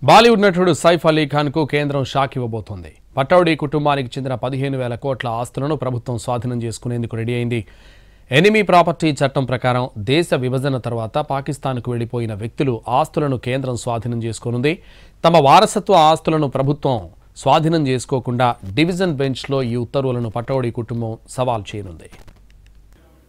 బాలీవుడ్ నటుడు సైఫ్ అలీ ఖాన్ కు కేంద్రం షాక్ ఇవ్వబోతోంది. పటౌడీ కుటుంబానికి చెందిన 15,000 కోట్ల ఆస్తులను ప్రభుత్వం స్వాధీనం చేసుకునేందుకు రెడీ అయింది. ఎనిమీ ప్రాపర్టీ చట్టం ప్రకారం దేశ విభజన తర్వాత పాకిస్తాన్కు వెళ్లిపోయిన వ్యక్తులు ఆస్తులను కేంద్రం స్వాధీనం చేసుకోనుంది. తమ వారసత్వ ఆస్తులను ప్రభుత్వం స్వాధీనం చేసుకోకుండా డివిజన్ బెంచ్లో ఈ ఉత్తర్వులను పటౌడీ కుటుంబం సవాల్ చేయనుంది.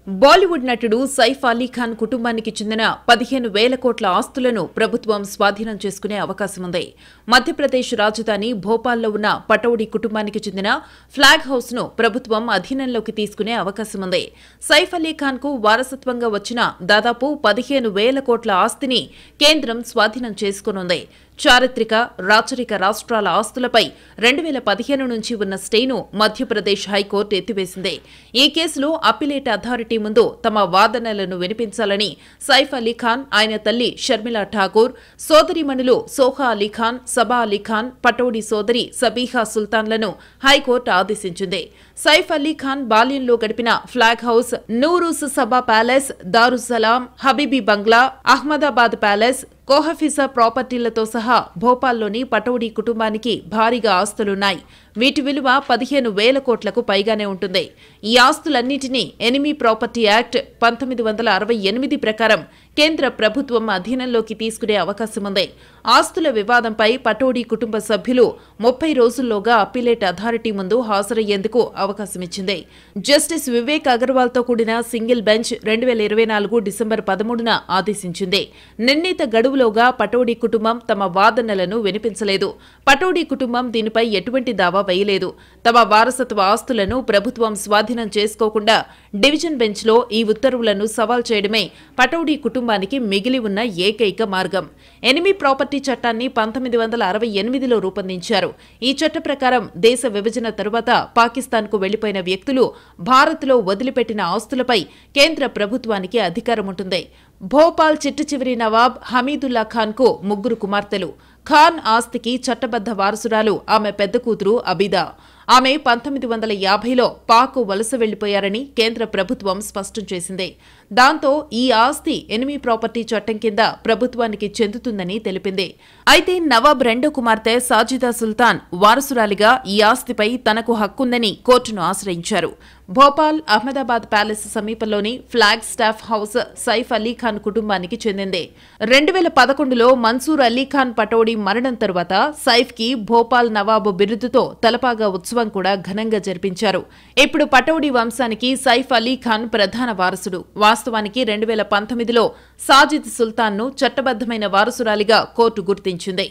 బాలీవుడ్ నటుడు సైఫ్ అలీ ఖాన్ కుటుంబానికి చెందిన 15,000 కోట్ల ఆస్తులను ప్రభుత్వం స్వాధీనం చేసుకునే అవకాశం ఉంది. మధ్యప్రదేశ్ రాజధాని భోపాల్లో ఉన్న పటౌడీ కుటుంబానికి చెందిన ఫ్లాగ్ హౌస్ ను ప్రభుత్వం అధీనంలోకి తీసుకునే అవకాశం ఉంది. సైఫ్ అలీ ఖాన్ కు వారసత్వంగా వచ్చిన దాదాపు 15,000 కోట్ల ఆస్తిని కేంద్రం స్వాధీనం చేసుకోనుంది. చారిత్రక రాచరిక రాష్ట్రాల ఆస్తులపై 2015 నుంచి ఉన్న స్టేను మధ్యప్రదేశ్ హైకోర్టు ఎత్తివేసింది. ఈ కేసులో అప్పిలేట్ అథారిటీ ముందు తమ వాదనలను వినిపించాలని సైఫ్ అలీ ఖాన్, ఆయన తల్లి షర్మిలా ఠాకూర్, సోదరీమణులు సోహా అలీ ఖాన్, సబా అలీ ఖాన్, పటౌడీ సోదరి సబీహా సుల్తాన్లను హైకోర్టు ఆదేశించింది. సైఫ్ అలీ ఖాన్ బాల్యంలో గడిపిన flag house, Noorus Saba palace, Darussalam, Habibi bungalow, Ahmedabad palace, Kohefiza ప్రాపర్టీలతో సహా భోపాల్లోని పటౌడీ కుటుంబానికి భారీగా ఆస్తులున్నాయి. వీటి విలువ 15,000 కోట్లకు పైగానే ఉంటుంది. ఈ ఆస్తులన్నింటినీ ఎనిమీ ప్రాపర్టీ యాక్ట్ 1968 ప్రకారం కేంద్ర ప్రభుత్వం అధీనంలోకి తీసుకునే అవకాశం ఉంది. ఆస్తుల వివాదంపై పటౌడీ కుటుంబ సభ్యులు 30 రోజుల్లోగా అప్పిలేట్ అథారిటీ ముందు హాజరయ్యేందుకు అవకాశమిచ్చింది. జస్టిస్ వివేక్ అగర్వాల్తో కూడిన సింగిల్ బెంచ్ 2024 డిసెంబర్ 13న ఆదేశించింది. నిర్ణీత గడువులోగా పటౌడీ కుటుంబం తమ వాదనలను వినిపించలేదు. పటౌడీ కుటుంబం దీనిపై ఎటువంటి దావా వేయలేదు. తమ వారసత్వ ఆస్తులను ప్రభుత్వం స్వాధీనం చేసుకోకుండా డివిజన్ బెంచ్లో ఈ ఉత్తర్వులను సవాల్ చేయడమే పటౌడీ కుటుంబానికి మిగిలి ఉన్న ఏకైక మార్గం. ఎనిమీ ప్రాపర్టీ చట్టాన్ని 1968లో రూపొందించారు. ఈ చట్ట ప్రకారం దేశ విభజన తరువాత పాకిస్తాన్కు వెళ్లిపోయిన వ్యక్తులు భారత్లో వదిలిపెట్టిన ఆస్తులపై కేంద్ర ప్రభుత్వానికి అధికారం ఉంటుంది. భోపాల్ చిట్టచివరి నవాబ్ హమీదుల్లా ఖాన్ కు 3 కుమార్తెలు. ఖాన్ ఆస్తికి చట్టబద్ద వారసురాలు ఆమె పెద్ద కూతురు అబిదా. ఆమె 1950లో పాక్ వలస వెళ్లిపోయారని కేంద్ర ప్రభుత్వం స్పష్టం చేసింది. దాంతో ఈ ఆస్తి ఎనిమీ ప్రాపర్టీ చట్టం కింద ప్రభుత్వానికి చెందుతుందని తెలిపింది. అయితే నవాబ్ రెండో కుమార్తె సాజిదా సుల్తాన్ వారసురాలిగా ఈ ఆస్తిపై తనకు హక్కుందని కోర్టును ఆశ్రయించారు. భోపాల్ అహ్మదాబాద్ ప్యాలెస్ సమీపంలోని flag staff house Saif Ali Khan కుటుంబానికి చెందింది. 2011లో మన్సూర్ అలీ ఖాన్ పటౌడీ మరణం తరువాత సైఫ్ కి భోపాల్ నవాబు బిరుదుతో తలపాగా ఉత్సవం కూడా ఘనంగా జరిపించారు. ఇప్పుడు పటౌడీ వంశానికి సైఫ్ అలీ ఖాన్ ప్రధాన వారసుడు. వాస్తవానికి 2019లో సాజిద్ సుల్తాన్ను చట్టబద్దమైన వారసురాలిగా కోర్టు గుర్తించింది.